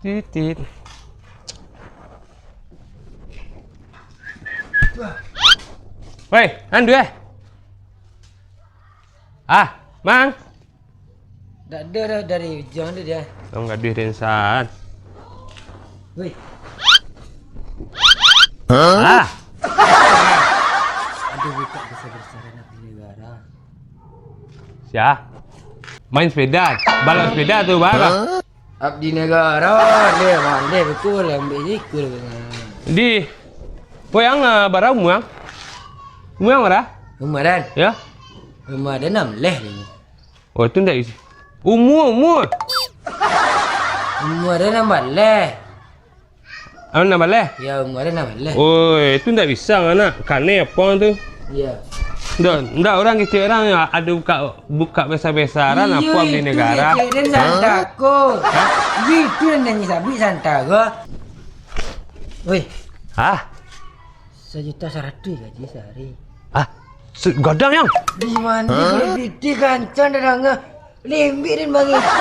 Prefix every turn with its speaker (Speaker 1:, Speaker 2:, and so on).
Speaker 1: Titit. Woi, Andu Mang.
Speaker 2: Nggak ada dah dari jangan dia.
Speaker 1: Tong nggak duit insan.
Speaker 2: Woi. Aduh, buka besar-besaran api negara.
Speaker 1: Siapa? Main sepeda, balap sepeda tuh barang.
Speaker 2: Abdi negara, dia mandi betul, ambil ikut.
Speaker 1: Di, yang barang muang mana?
Speaker 2: Kemarin,
Speaker 1: Ya?
Speaker 2: kemarin 6 leh ni.
Speaker 1: Oh itu ndak isi. Umur.
Speaker 2: Kemarin 6 leh.
Speaker 1: Nama leh?
Speaker 2: Ya, kemarin 6 leh.
Speaker 1: Oh itu ndak bisa mana? Kane apa tuh?
Speaker 2: Ya.
Speaker 1: Ndak orang kita orang ya ada buka besar-besaran apa di negara.
Speaker 2: Iya, itu santaku. Itu yang nyanyi sabi santaku. Woi, 1.100.000 gaji sehari.
Speaker 1: Godang yang.
Speaker 2: Di mana kalau di kancan ada nggak? Limbirin bang itu.